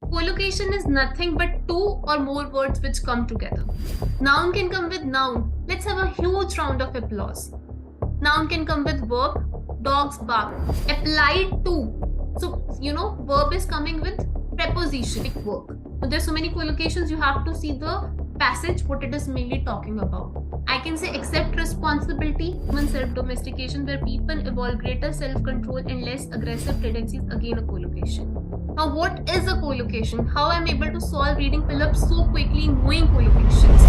Collocation is nothing but two or more words which come together. Noun can come with noun. Let's have a huge round of applause. Noun can come with verb, dogs bark, applied to. So, verb is coming with preposition, work. So there's so many collocations, you have to see the passage, what it is mainly talking about. I can say accept responsibility, human self-domestication, where people evolve greater self-control and less aggressive tendencies, again a collocation. Now, what is a collocation? How I'm able to solve reading fill-up so quickly knowing collocations?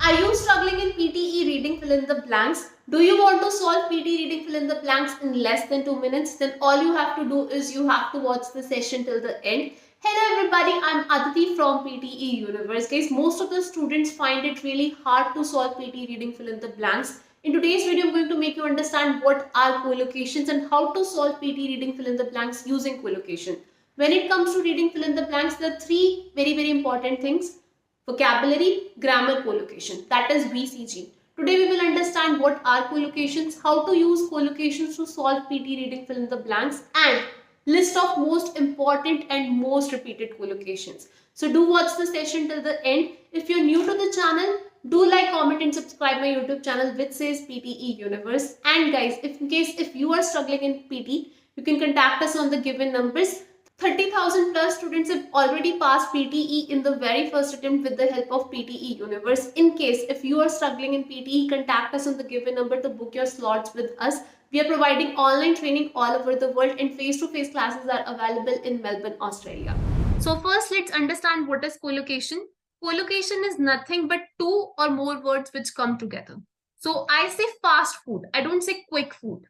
Are you struggling in PTE reading fill in the blanks? Do you want to solve PTE reading fill in the blanks in less than 2 minutes? Then all you have to do is you have to watch the session till the end. Hello everybody, I'm Aditi from PTE Universe. Guys, most of the students find it really hard to solve PTE reading fill in the blanks. In today's video, I'm going to make you understand what are collocations and how to solve PTE reading fill in the blanks using collocation. When it comes to reading fill in the blanks, there are three very important things. Vocabulary, grammar, collocation. That is VCG. Today we will understand what are collocations, how to use collocations to solve PT reading fill in the blanks, and list of most important and most repeated collocations. So do watch the session till the end. If you're new to the channel, do like, comment and subscribe my YouTube channel which says PTE Universe. And guys, if you are struggling in PT, you can contact us on the given numbers. 30,000 plus students have already passed PTE in the very first attempt with the help of PTE Universe. In case if you are struggling in PTE, contact us on the given number to book your slots with us. We are providing online training all over the world and face-to-face classes are available in Melbourne, Australia. So first, let's understand what is collocation. Collocation is nothing but two or more words which come together. So I say fast food. I don't say quick food.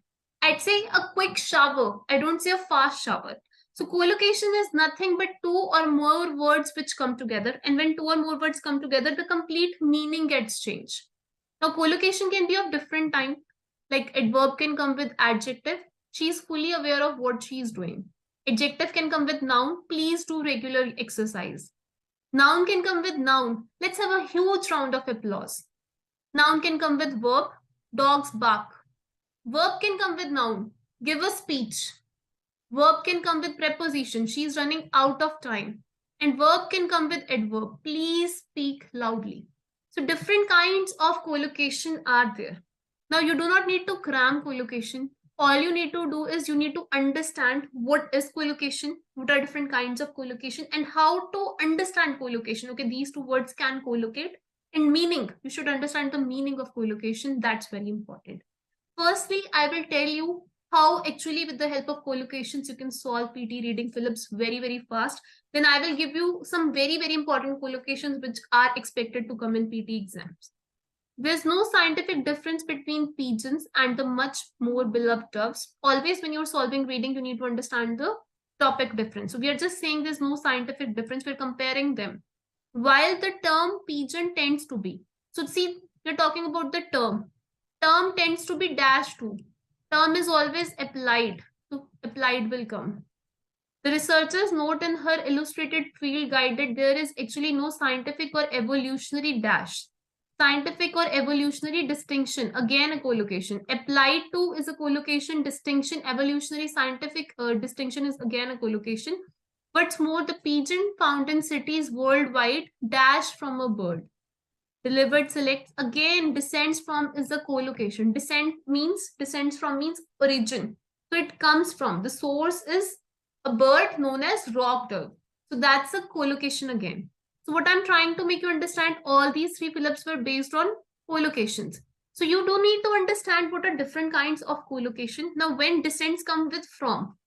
I'd say a quick shower. I don't say a fast shower. So collocation is nothing but two or more words which come together. And when two or more words come together, the complete meaning gets changed. Now collocation can be of different time. Like adverb can come with adjective. She is fully aware of what she is doing. Adjective can come with noun. Please do regular exercise. Noun can come with noun. Let's have a huge round of applause. Noun can come with verb. Dogs bark. Verb can come with noun. Give a speech. Verb can come with preposition. She is running out of time. And verb can come with adverb. Please speak loudly. So different kinds of collocation are there. Now you do not need to cram collocation. All you need to do is you need to understand what is collocation, what are different kinds of collocation, and how to understand collocation. Okay, these two words can collocate. And meaning, you should understand the meaning of collocation. That's very important. Firstly, I will tell you how actually with the help of collocations you can solve PT reading fill-ups very fast. Then I will give you some very important collocations which are expected to come in PT exams. There's no scientific difference between pigeons and the much more beloved doves. Always when you're solving reading, you need to understand the topic difference. So we are just saying there's no scientific difference. We're comparing them. While the term pigeon tends to be. So see, we're talking about the term. Term tends to be dash to. Term is always applied. So applied will come. The researchers note in her illustrated field guide that there is actually no scientific or evolutionary dash. Scientific or evolutionary distinction, again a collocation. Applied to is a collocation, distinction, evolutionary scientific distinction is again a collocation. What's more, the pigeon found in cities worldwide dash from a bird. Delivered selects, again descends from is a collocation. Descends from means origin. So it comes from, the source is a bird known as rock dove. So that's a collocation again. So what I'm trying to make you understand, all these three fill-ups were based on collocations. So you do need to understand what are different kinds of collocation. Now when descents come with from,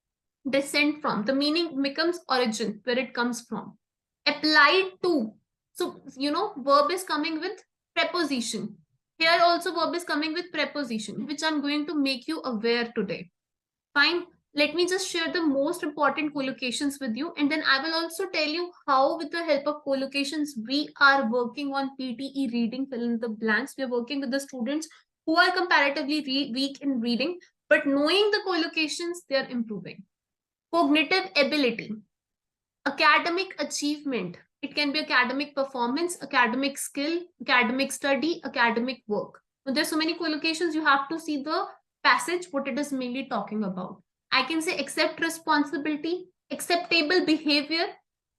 descent from, the meaning becomes origin, where it comes from. Applied to, so verb is coming with preposition. Here also verb is coming with preposition, which I'm going to make you aware today. Fine. Let me just share the most important collocations with you, and then I will also tell you how with the help of collocations we are working on PTE reading fill in the blanks. We are working with the students who are comparatively weak in reading, but knowing the collocations, they are improving. Cognitive ability, academic achievement. It can be academic performance, academic skill, academic study, academic work. But there's so many collocations, you have to see the passage, what it is mainly talking about. I can say accept responsibility, acceptable behavior,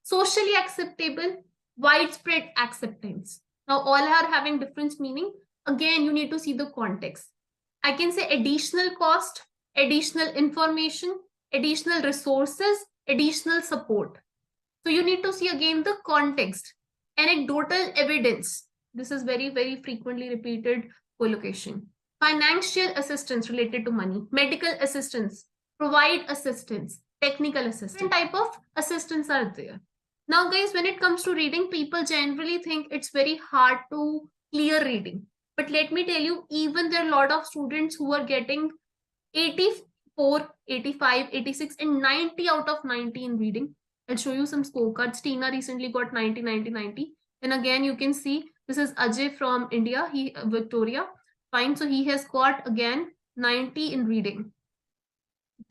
socially acceptable, widespread acceptance. Now, all are having different meaning. Again, you need to see the context. I can say additional cost, additional information, additional resources, additional support. So you need to see again the context. Anecdotal evidence. This is very, very frequently repeated collocation. Financial assistance related to money. Medical assistance. Provide assistance. Technical assistance. Different type of assistance are there. Now, guys, when it comes to reading, people generally think it's very hard to clear reading. But let me tell you, even there are a lot of students who are getting 84, 85, 86, and 90 out of 90 in reading. I'll show you some scorecards. Tina recently got 90, 90, 90. Then again, you can see this is Ajay from India, Victoria. Fine, so he has got again 90 in reading.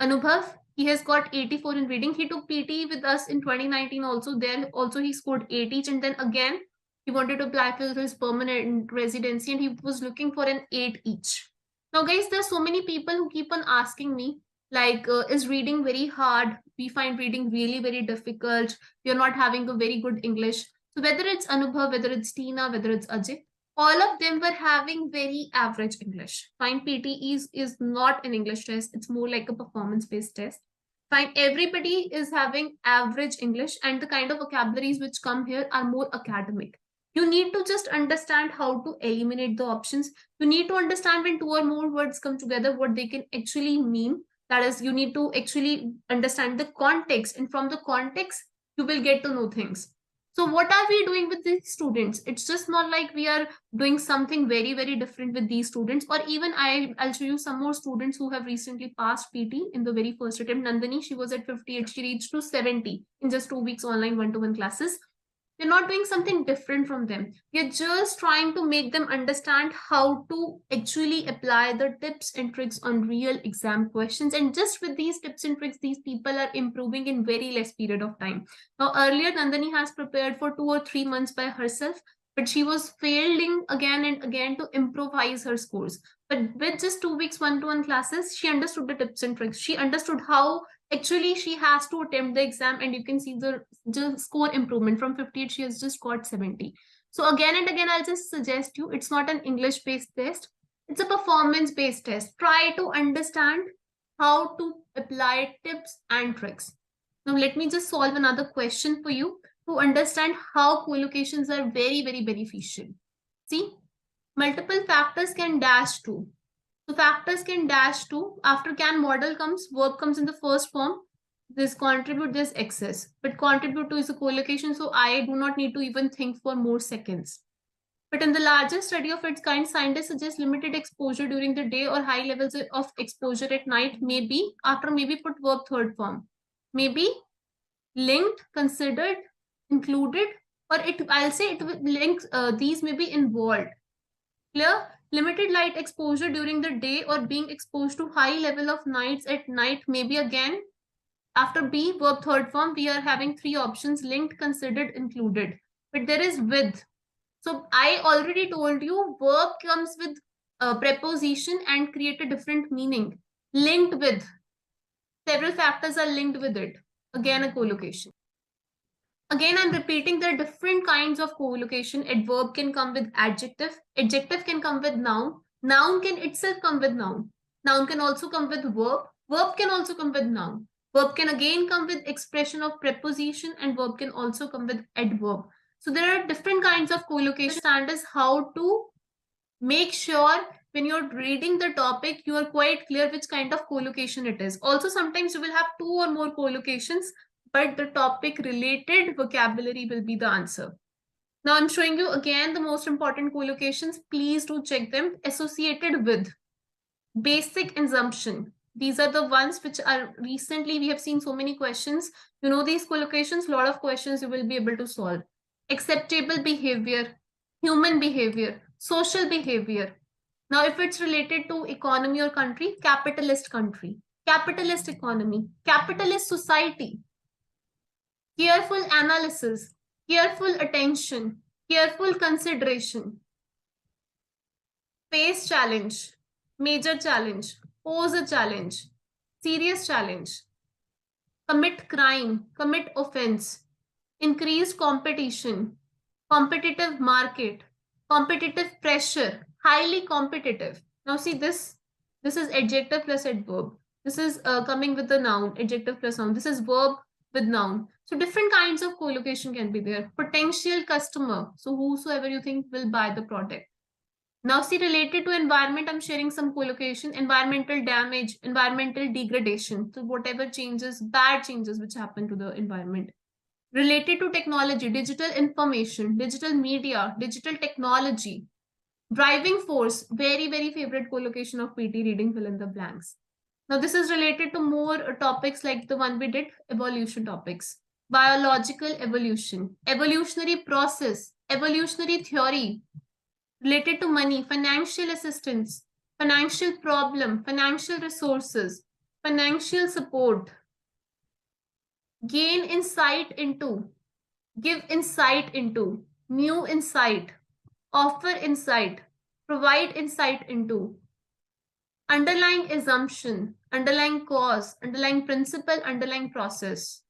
Anubhav, he has got 84 in reading. He took PTE with us in 2019 also. There also he scored 80, and then again he wanted to apply for his permanent residency and he was looking for an 8 each. Now, guys, there's so many people who keep on asking me, like, is reading very hard? We find reading really very difficult. You're not having a very good English. So whether it's Anubhav, whether it's Tina, whether it's Ajay, all of them were having very average English. Fine, PTE is not an English test. It's more like a performance-based test. Fine, everybody is having average English and the kind of vocabularies which come here are more academic. You need to just understand how to eliminate the options. You need to understand when two or more words come together, what they can actually mean. That is, you need to actually understand the context, and from the context, you will get to know things. So what are we doing with these students? It's just not like we are doing something very, very different with these students. Or even I'll show you some more students who have recently passed PT in the very first attempt. Nandini, she was at 58. She reached to 70 in just 2 weeks online one-to-one classes. We're not doing something different from them. We're just trying to make them understand how to actually apply the tips and tricks on real exam questions. And just with these tips and tricks, these people are improving in very less period of time. Now, earlier, Nandini has prepared for 2 or 3 months by herself, but she was failing again and again to improvise her scores. But with just 2 weeks one-to-one classes, she understood the tips and tricks. She understood how actually she has to attempt the exam, and you can see the score improvement. From 58 she has just got 70. So again and again, I'll just suggest you, it's not an English based test, it's a performance based test. Try to understand how to apply tips and tricks. Now let me just solve another question for you to understand how collocations are very, very beneficial. See, multiple factors can dash to. So factors can dash to, after can model comes, verb comes in the first form. This contribute, this excess. But contribute to is a collocation, so I do not need to even think for more seconds. But in the largest study of its kind, scientists suggest limited exposure during the day or high levels of exposure at night, maybe after maybe put verb third form. Maybe linked, considered, included, or it, I'll say it will link, these may be involved. Clear? Limited light exposure during the day or being exposed to high level of nights at night, maybe again after B, verb third form, we are having three options: linked, considered, included. But there is with. So I already told you verb comes with a preposition and create a different meaning. Linked with. Several factors are linked with it. Again, a collocation. Again, I'm repeating, there are different kinds of collocation. Adverb can come with adjective. Adjective can come with noun. Noun can itself come with noun. Noun can also come with verb. Verb can also come with noun. Verb can again come with expression of preposition, and verb can also come with adverb. So there are different kinds of collocation. Understand is how to make sure when you're reading the topic, you are quite clear which kind of collocation it is. Also, sometimes you will have two or more collocations, but the topic related vocabulary will be the answer. Now I'm showing you again the most important collocations. Please do check them. Associated with, basic assumption. These are the ones which are recently, we have seen so many questions. You know these collocations, a lot of questions you will be able to solve. Acceptable behavior, human behavior, social behavior. Now if it's related to economy or country, capitalist country, capitalist economy, capitalist society. Careful analysis, careful attention, careful consideration. Face challenge, major challenge, pose a challenge. serious challenge, commit crime, commit offense, increased competition, competitive market, competitive pressure, highly competitive. Now see this is adjective plus adverb. This is coming with the noun, adjective plus noun. This is verb with noun. So different kinds of collocation can be there. Potential customer, so whosoever you think will buy the product. Now see, related to environment, I'm sharing some collocation, environmental damage, environmental degradation. So whatever changes, bad changes which happen to the environment. Related to technology, digital information, digital media, digital technology. Driving force, very, very favorite collocation of PT reading fill in the blanks. Now this is related to more topics like the one we did, evolution topics. Biological evolution, evolutionary process, evolutionary theory, related to money, financial assistance, financial problem, financial resources, financial support, gain insight into, give insight into, new insight, offer insight, provide insight into, underlying assumption, underlying cause, underlying principle, underlying process,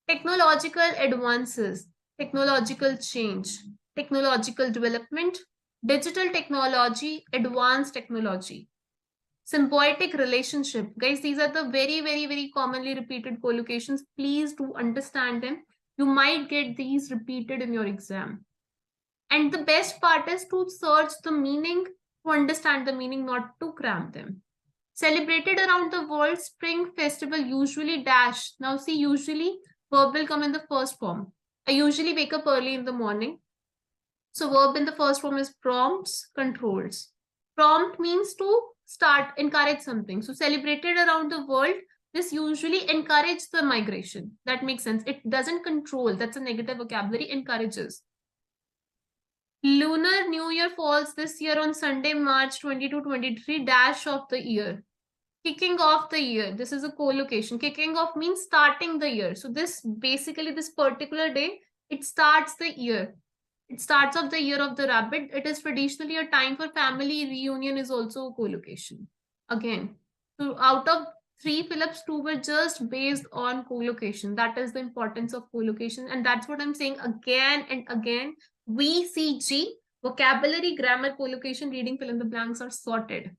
technological advances, technological change, technological development, digital technology, advanced technology, symbiotic relationship. Guys, these are the very, very, very commonly repeated collocations. Please do understand them. You might get these repeated in your exam. And the best part is to search the meaning, to understand the meaning, not to cram them. Celebrated around the world, Spring Festival usually dash. Now see, usually verb will come in the first form. I usually wake up early in the morning. So verb in the first form is prompts, controls. Prompt means to start, encourage something. So celebrated around the world, this usually encourages the migration. That makes sense. It doesn't control. That's a negative vocabulary, encourages. Lunar New Year falls this year on Sunday, March 22-23 dash of the year. Kicking off the year. This is a collocation. Kicking off means starting the year. So this basically this particular day, it starts the year. It starts off the year of the rabbit. It is traditionally a time for family reunion is also a collocation. Again, so out of 3 Phillips, 2 were just based on collocation. That is the importance of collocation. And that's what I'm saying again and again. VCG, vocabulary, grammar, collocation, reading, fill in the blanks are sorted.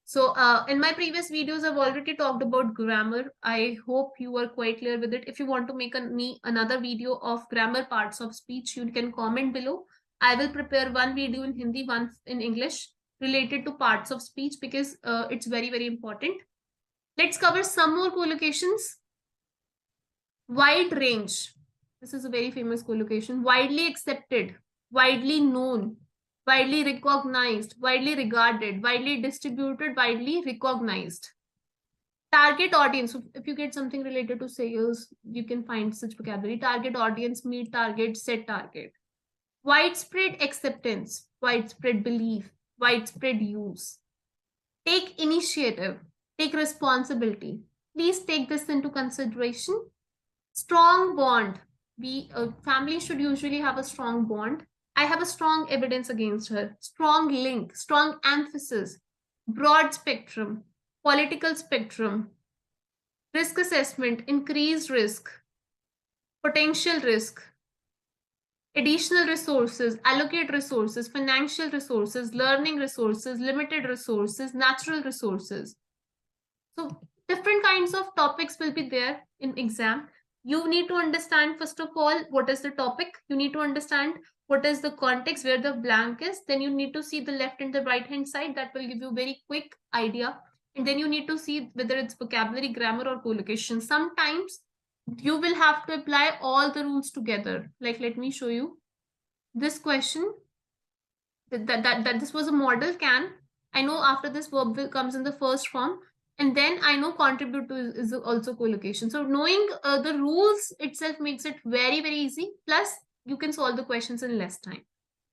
So in my previous videos, I've already talked about grammar. I hope you are quite clear with it. If you want to make me another video of grammar parts of speech, you can comment below. I will prepare one video in Hindi, one in English related to parts of speech because it's very, very important. Let's cover some more collocations. Wide range. This is a very famous collocation. Widely accepted, widely known, widely recognized, widely regarded, widely distributed, widely recognized. Target audience. If you get something related to sales, you can find such vocabulary. Target audience, meet target, set target. Widespread acceptance, widespread belief, widespread use. Take initiative, take responsibility. Please take this into consideration. Strong bond. Family should usually have a strong bond. I have a strong evidence against her. Strong link, strong emphasis, broad spectrum, political spectrum, risk assessment, increased risk, potential risk, additional resources, allocate resources, financial resources, learning resources, limited resources, natural resources. So different kinds of topics will be there in exam. You need to understand, first of all, what is the topic. You need to understand what is the context, where the blank is. Then you need to see the left and the right hand side. That will give you a very quick idea. And then you need to see whether it's vocabulary, grammar, or collocation. Sometimes you will have to apply all the rules together. Like, let me show you this question. That this was a model can. I know after this verb comes in the first form. And then I know contribute to is also collocation. So knowing the rules itself makes it very, very easy. Plus, you can solve the questions in less time.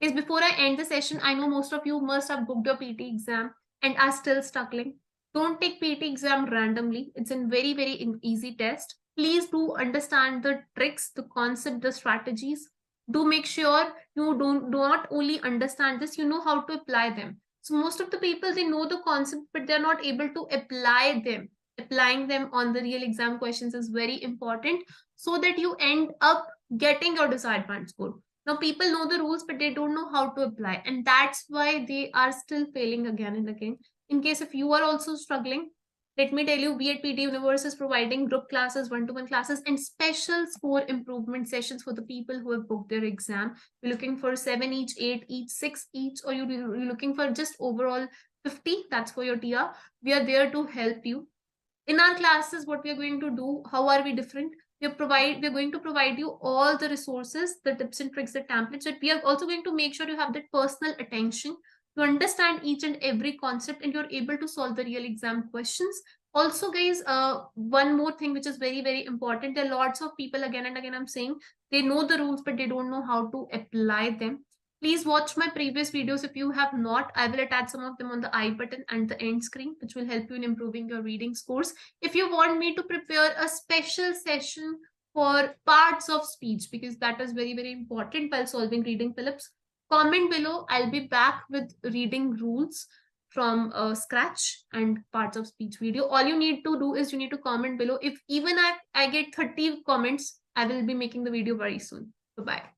Is before I end the session, I know most of you must have booked your PT exam and are still struggling. Don't take PT exam randomly. It's a very, very easy test. Please do understand the tricks, the concept, the strategies. Do make sure you do not only understand this, you know how to apply them. So most of the people, they know the concept, but they're not able to apply them. applying them on the real exam questions is very important, so that you end up getting your desired band score. Now people know the rules, but they don't know how to apply, and that's why they are still failing again and again. In case if you are also struggling, let me tell you, we at PT Universe is providing group classes, one-to-one classes, and special score improvement sessions for the people who have booked their exam. You're looking for 7 each, 8 each, 6 each, or you're looking for just overall 50, that's for your TR. We are there to help you. In our classes, what we are going to do, how are we different? We're going to provide you all the resources, the tips and tricks, the templates, but we are also going to make sure you have that personal attention to understand each and every concept, and you're able to solve the real exam questions. Also guys, one more thing which is very very important, there are lots of people, again and again I'm saying, they know the rules but they don't know how to apply them. Please watch my previous videos if you have not. I will attach some of them on the I button and the end screen, which will help you in improving your reading scores. If you want me to prepare a special session for parts of speech, because that is very, very important while solving reading Phillips, comment below. I'll be back with reading rules from scratch and parts of speech video. All you need to do is you need to comment below. If even I get 30 comments, I will be making the video very soon. Bye-bye.